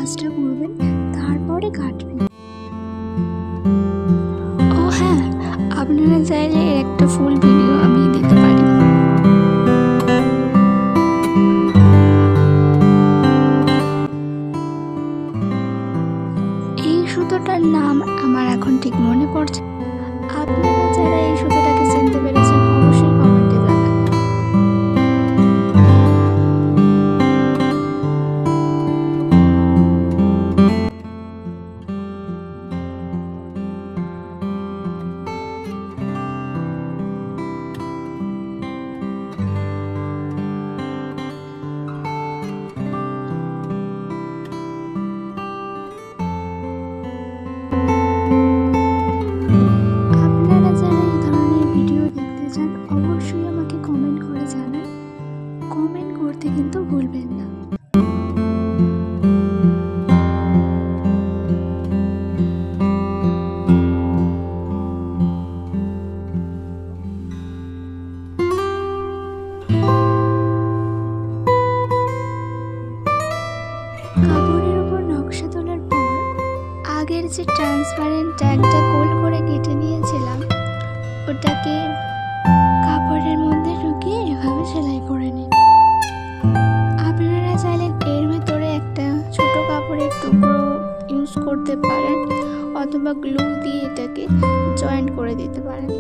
কাজটা করবেন, তারপরে কাটবেন। ও হ্যাঁ, আপনারা চাইলে এর একটা ফুল ভিডিও আমি দিতে পারি। এই সুতোটার নাম আমার এখন ঠিক মনে পড়ছে। আপনারা যারা এই সুতোটাকে চিনতে পেরেছেন অবশ্যই কমেন্টে জানাবেন। কমেন্ট করতে কিন্তু ভুলবেন না। কাপড়ের উপর নকশা তোলার পর আগের যে ট্রান্সপারেন্ট ট্যাগটা গোল করে কেটে নিয়েছিলাম ওটাকে কাপড়ের মধ্যে ঢুকিয়ে এভাবে সেলাই করে নিন। আপনারা চাইলে এর ভেতরে একটা ছোট কাপড়ের টুকরো ইউজ করতে পারেন অথবা গ্লু দিয়ে এটাকে জয়েন্ট করে দিতে পারেন।